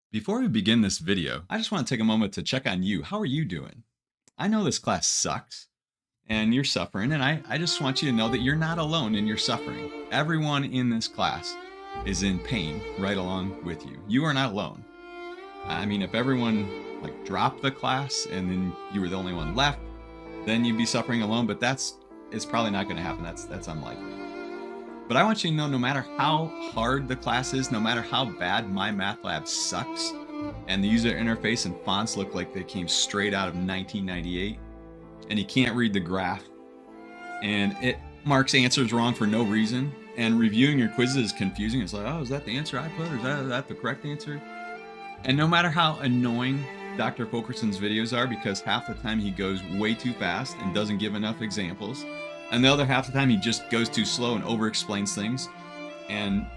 Before we begin this video, I just want to take a moment to check on you. How are you doing? I know this class sucks and you're suffering, and I just want you to know that you're not alone in your suffering. Everyone in this class is in pain right along with you. You are not alone. I mean, if everyone like dropped the class and then you were the only one left, then you'd be suffering alone, but it's probably not going to happen. That's unlikely. But I want you to know no matter how hard the class is, no matter how bad my math lab sucks, and the user interface and fonts look like they came straight out of 1998, and you can't read the graph, and it marks answers wrong for no reason, and reviewing your quizzes is confusing. It's like, oh, is that the answer I put, or is that the correct answer? And no matter how annoying Dr. Fulkerson's videos are, because half the time he goes way too fast and doesn't give enough examples, and the other half the time he just goes too slow and over explains things. And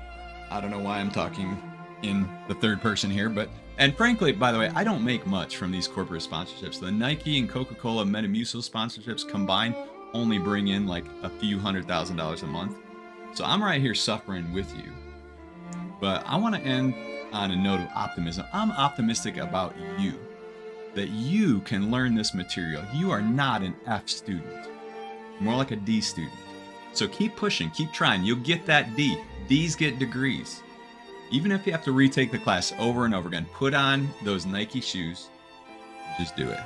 I don't know why I'm talking in the third person here, and frankly, by the way, I don't make much from these corporate sponsorships. The Nike and Coca-Cola Metamucil sponsorships combined only bring in like a few $100,000 a month. So I'm right here suffering with you. But I want to end on a note of optimism. I'm optimistic about you, that you can learn this material. You are not an F student, more like a D student. So keep pushing, keep trying. You'll get that D. D's get degrees. Even if you have to retake the class over and over again, put on those Nike shoes, just do it.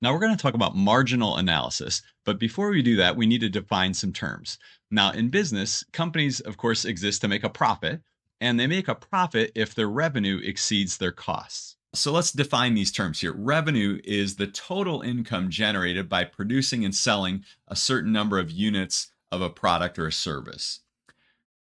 Now we're going to talk about marginal analysis, but before we do that, we need to define some terms. Now in business, companies of course exist to make a profit, and they make a profit if their revenue exceeds their costs. So let's define these terms here. Revenue is the total income generated by producing and selling a certain number of units of a product or a service.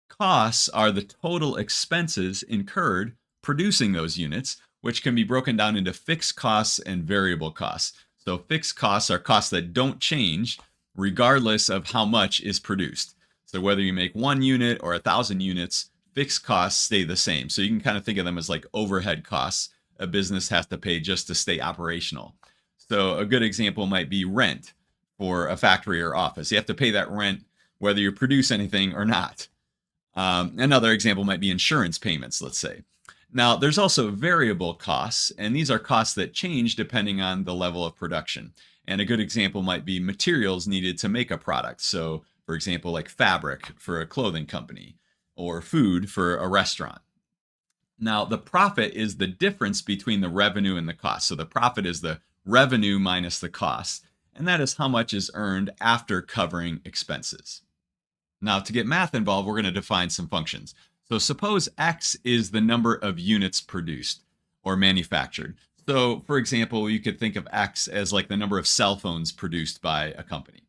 Costs are the total expenses incurred producing those units, which can be broken down into fixed costs and variable costs. So fixed costs are costs that don't change regardless of how much is produced. So whether you make 1 unit or 1,000 units, fixed costs stay the same. So you can kind of think of them as like overhead costs a business has to pay just to stay operational. So a good example might be rent for a factory or office. You have to pay that rent whether you produce anything or not. Another example might be insurance payments, let's say. Now, there's also variable costs, and these are costs that change depending on the level of production. And a good example might be materials needed to make a product. So, for example, like fabric for a clothing company or food for a restaurant. Now, the profit is the difference between the revenue and the cost. So the profit is the revenue minus the cost, and that is how much is earned after covering expenses. Now, to get math involved, we're going to define some functions. So suppose X is the number of units produced or manufactured. So, for example, you could think of X as like the number of cell phones produced by a company.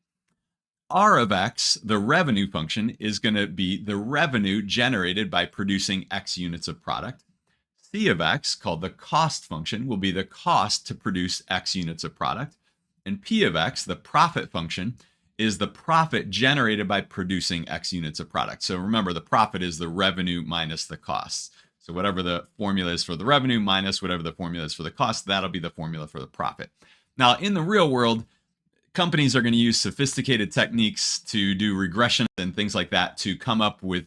R of X, the revenue function, is going to be the revenue generated by producing X units of product. C of X, called the cost function, will be the cost to produce X units of product. And P of X, the profit function, is the profit generated by producing X units of product. So remember, the profit is the revenue minus the costs. So whatever the formula is for the revenue minus whatever the formula is for the cost, that'll be the formula for the profit. Now, in the real world, companies are going to use sophisticated techniques to do regression and things like that to come up with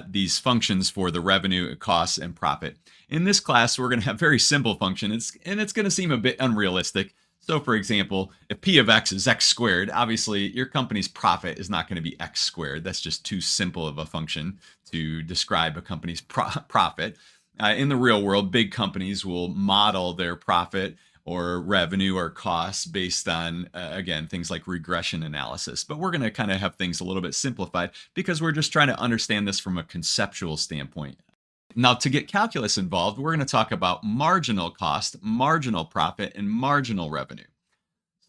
these functions for the revenue, costs, and profit. In this class, we're going to have very simple functions, and it's going to seem a bit unrealistic. So, for example, if P of X is X squared, obviously your company's profit is not going to be X squared. That's just too simple of a function to describe a company's profit. In the real world, big companies will model their profit or revenue or costs based on, again, things like regression analysis. But we're going to kind of have things a little bit simplified because we're just trying to understand this from a conceptual standpoint. Now, to get calculus involved, we're going to talk about marginal cost, marginal profit, and marginal revenue.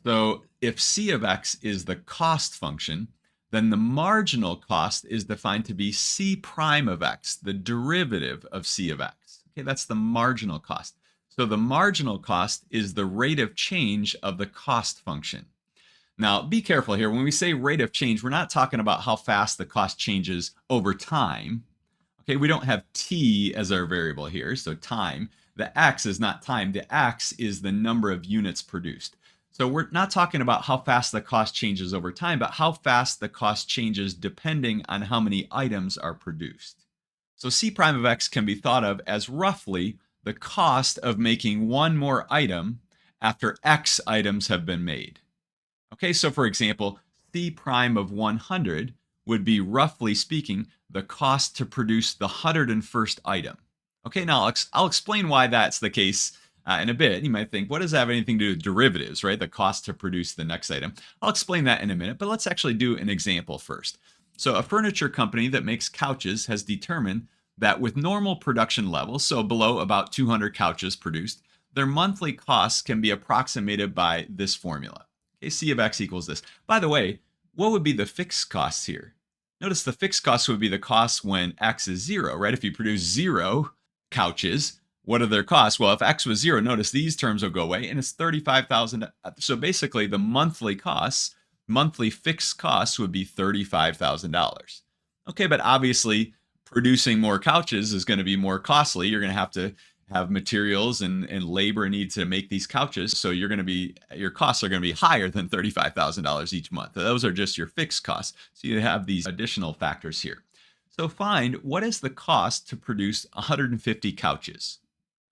So if C of X is the cost function, then the marginal cost is defined to be C prime of X, the derivative of C of X. Okay, that's the marginal cost. So the marginal cost is the rate of change of the cost function. Now, be careful here. When we say rate of change, we're not talking about how fast the cost changes over time. Okay, we don't have t as our variable here, so time. The x is not time. The x is the number of units produced. So we're not talking about how fast the cost changes over time, but how fast the cost changes depending on how many items are produced. So C prime of X can be thought of as roughly the cost of making one more item after X items have been made. Okay, so for example, C prime of 100 would be roughly speaking the cost to produce the 101st item. Okay, now I'll explain why that's the case in a bit. You might think, what does that have anything to do with derivatives, right? The cost to produce the next item. I'll explain that in a minute, but let's actually do an example first. So, a furniture company that makes couches has determined that with normal production levels, so below about 200 couches produced, their monthly costs can be approximated by this formula. Okay, C of X equals this. By the way, what would be the fixed costs here? Notice the fixed costs would be the costs when X is zero, right? If you produce 0 couches, what are their costs? Well, if X was zero, notice these terms will go away and it's 35,000. So basically the monthly costs, monthly fixed costs would be $35,000. Okay, but obviously producing more couches is going to be more costly. You're going to have materials and labor need to make these couches. So your costs are going to be higher than $35,000 each month. Those are just your fixed costs. So you have these additional factors here. So find what is the cost to produce 150 couches.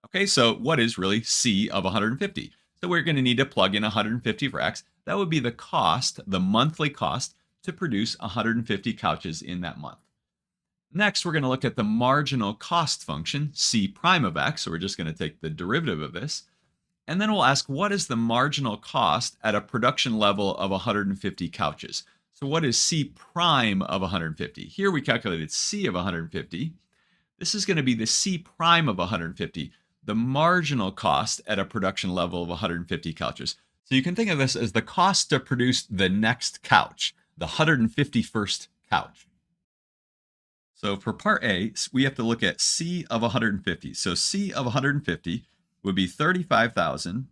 Okay, so what is really C of 150? So we're going to need to plug in 150 for X. That would be the cost, the monthly cost to produce 150 couches in that month. Next, we're going to look at the marginal cost function, C prime of X. So we're just going to take the derivative of this. And then we'll ask, what is the marginal cost at a production level of 150 couches? So what is C prime of 150? Here we calculated C of 150. This is going to be the C prime of 150, the marginal cost at a production level of 150 couches. So you can think of this as the cost to produce the next couch, the 151st couch. So for part A, we have to look at C of 150. So C of 150 would be 35,000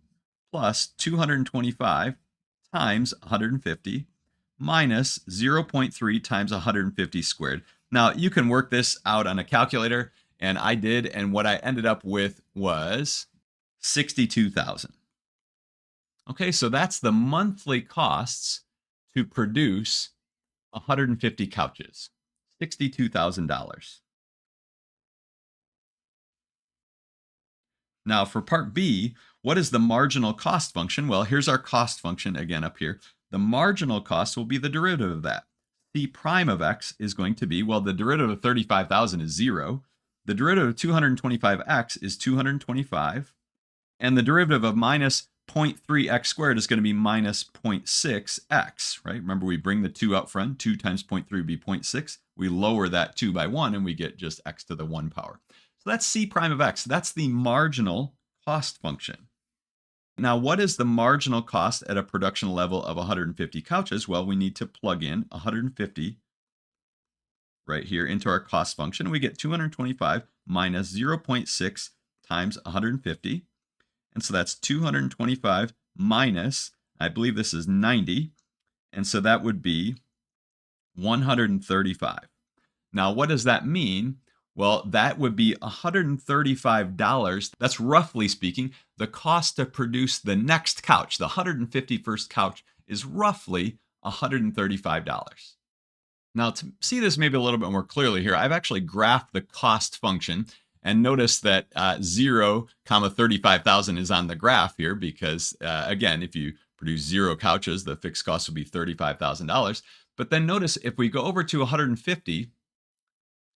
plus 225 times 150 minus 0.3 times 150 squared. Now you can work this out on a calculator, and I did, and what I ended up with was 62,000. Okay, so that's the monthly costs to produce 150 couches. $62,000. Now for part B, what is the marginal cost function? Well, here's our cost function again up here. The marginal cost will be the derivative of that. C prime of X is going to be, well, the derivative of 35,000 is 0. The derivative of 225X is 225. And the derivative of minus 0.3x squared is going to be minus 0.6x, right? Remember, we bring the 2 out front. 2 times 0.3 would be 0.6. We lower that 2 by 1, and we get just x to the 1 power. So that's C prime of X. That's the marginal cost function. Now, what is the marginal cost at a production level of 150 couches? Well, we need to plug in 150 right here into our cost function. We get 225 minus 0.6 times 150. And so that's 225 minus, I believe this is 90. And so that would be 135. Now, what does that mean? Well, that would be $135. That's roughly speaking the cost to produce the next couch. The 151st couch is roughly $135. Now, to see this maybe a little bit more clearly here, I've actually graphed the cost function. And notice that 0, 35,000 is on the graph here because, again, if you produce 0 couches, the fixed cost would be $35,000. But then notice if we go over to 150,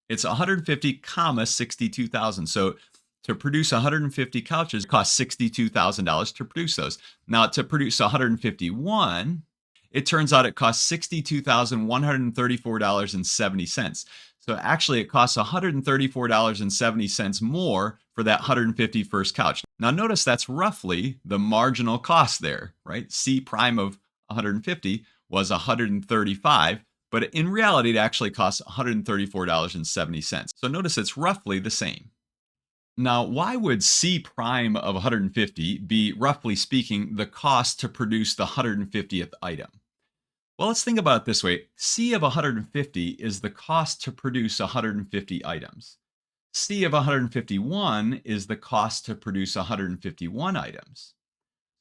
it's 150, 62,000. So to produce 150 couches, it costs $62,000 to produce those. Now, to produce 151, it turns out it costs $62,134.70. So actually, it costs $134.70 more for that 151st couch. Now, notice that's roughly the marginal cost there, right? C prime of 150 was 135, but in reality, it actually costs $134.70. So notice it's roughly the same. Now, why would C prime of 150 be, roughly speaking, the cost to produce the 150th item? Well, let's think about it this way. C of 150 is the cost to produce 150 items. C of 151 is the cost to produce 151 items.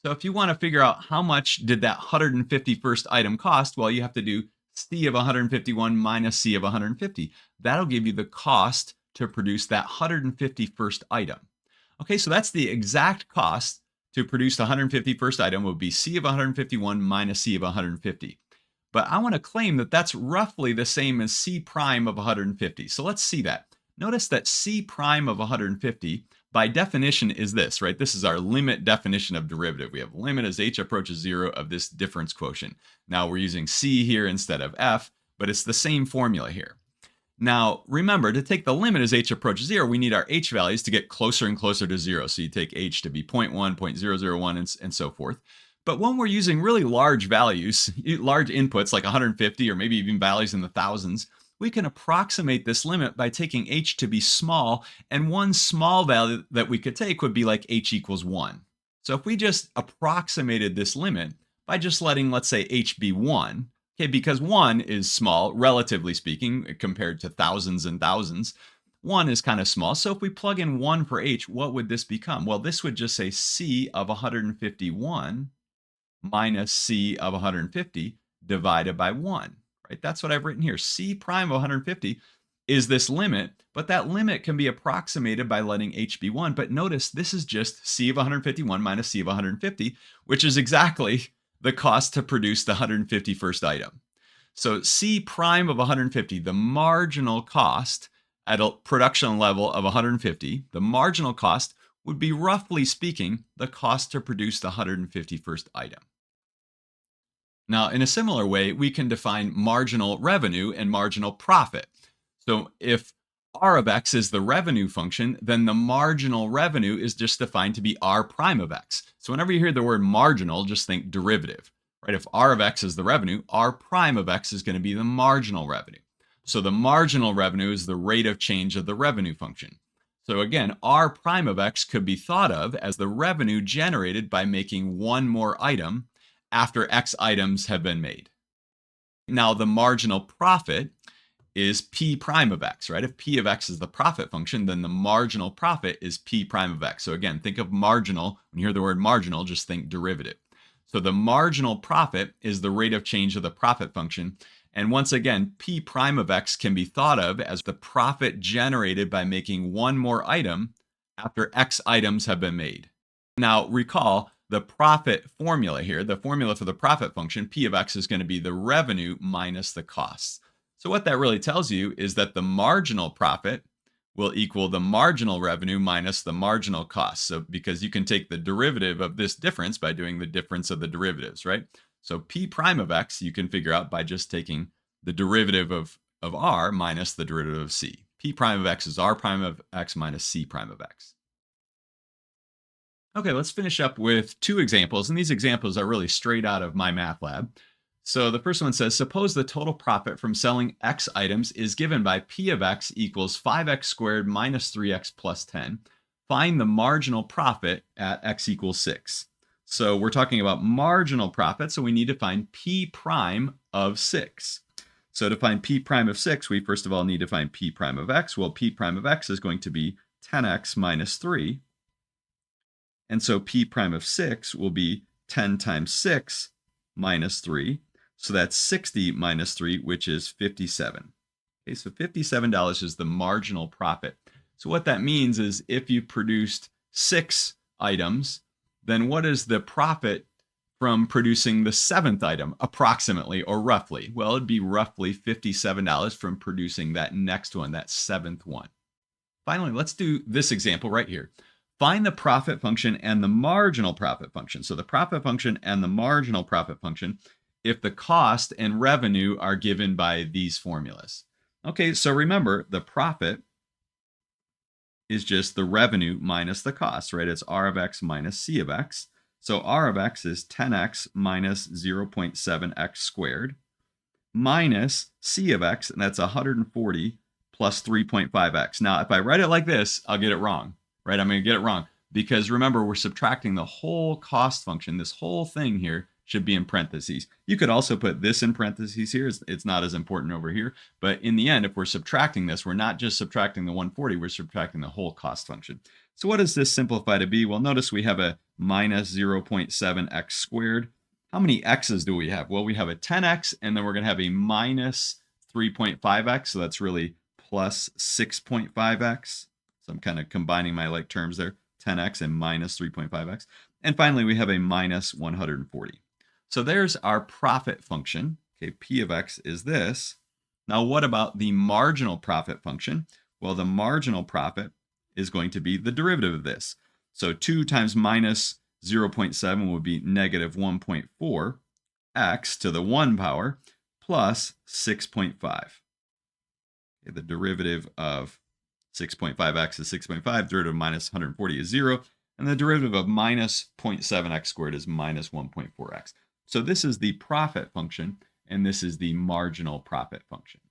So if you want to figure out how much did that 151st item cost, well, you have to do C of 151 minus C of 150. That'll give you the cost to produce that 151st item. Okay, so that's the exact cost to produce the 151st item would be C of 151 minus C of 150. But I want to claim that that's roughly the same as C prime of 150. So let's see that. Notice that C prime of 150 by definition is this, right? This is our limit definition of derivative. We have limit as h approaches 0 of this difference quotient. Now we're using C here instead of F, but it's the same formula here. Now, remember, to take the limit as h approaches 0, we need our h values to get closer and closer to 0. So you take h to be 0.1, 0.001, and so forth. But when we're using really large values, large inputs like 150 or maybe even values in the thousands, we can approximate this limit by taking h to be small, and one small value that we could take would be like h equals 1. So if we just approximated this limit by just letting, let's say, h be 1, okay, because 1 is small, relatively speaking, compared to thousands and thousands, 1 is kind of small. So if we plug in 1 for h, what would this become? Well, this would just say C of 151 minus C of 150 divided by 1, right? That's what I've written here. C prime of 150 is this limit, but that limit can be approximated by letting h be 1. But notice this is just C of 151 minus C of 150, which is exactly the cost to produce the 151st item. So C prime of 150, the marginal cost at a production level of 150, the marginal cost would be, roughly speaking, the cost to produce the 151st item. Now, in a similar way, we can define marginal revenue and marginal profit. So if R of X is the revenue function, then the marginal revenue is just defined to be R prime of X. So whenever you hear the word marginal, just think derivative, right? If R of X is the revenue, R prime of X is going to be the marginal revenue. So the marginal revenue is the rate of change of the revenue function. So again, R prime of X could be thought of as the revenue generated by making one more item after X items have been made. Now, the marginal profit is P prime of X, right? If P of X is the profit function, then the marginal profit is P prime of X. So again, think of marginal. When you hear the word marginal, just think derivative. So the marginal profit is the rate of change of the profit function. And once again, P prime of X can be thought of as the profit generated by making one more item after X items have been made. Now, recall the profit formula here, the formula for the profit function, P of X is going to be the revenue minus the costs. So what that really tells you is that the marginal profit will equal the marginal revenue minus the marginal cost. So because you can take the derivative of this difference by doing the difference of the derivatives, right? So P prime of X you can figure out by just taking the derivative of R minus the derivative of C. P prime of X is R prime of X minus C prime of X. Okay, let's finish up with two examples, and these examples are really straight out of my math lab. So the first one says, suppose the total profit from selling X items is given by P of X equals 5X squared minus 3X plus 10. Find the marginal profit at X equals 6. So we're talking about marginal profit, so we need to find P prime of 6. So to find P prime of 6, we first of all need to find P prime of X. Well, P prime of X is going to be 10X minus 3. And so P prime of 6 will be 10 times 6 minus 3. So that's 60 minus 3, which is 57. Okay, so $57 is the marginal profit. So what that means is if you produced 6 items, then what is the profit from producing the 7th item, approximately or roughly? Well, it'd be roughly $57 from producing that next one, that 7th one. Finally, let's do this example right here. Find the profit function and the marginal profit function. So the profit function and the marginal profit function if the cost and revenue are given by these formulas. Okay, so remember the profit is just the revenue minus the cost, right? It's R of X minus C of X. So R of X is 10X minus 0.7X squared minus C of X, and that's 140 plus 3.5X. Now, if I write it like this, I'll get it wrong. Right, I'm going to get it wrong because remember we're subtracting the whole cost function. This whole thing here should be in parentheses. You could also put this in parentheses here. It's not as important over here. But in the end, if we're subtracting this, we're not just subtracting the 140, we're subtracting the whole cost function. So what does this simplify to be? Well, notice we have a minus 0.7x squared. How many x's do we have? Well, we have a 10x, and then we're going to have a minus 3.5x, so that's really plus 6.5x. So I'm kind of combining my like terms there, 10x and minus 3.5x. And finally, we have a minus 140. So there's our profit function. Okay, P of x is this. Now, what about the marginal profit function? Well, the marginal profit is going to be the derivative of this. So 2 times minus 0.7 would be negative 1.4 x to the 1 power plus 6.5. Okay, the derivative of 6.5x is 6.5, derivative of minus 140 is 0, and the derivative of minus 0.7x squared is minus 1.4x. So this is the profit function, and this is the marginal profit function.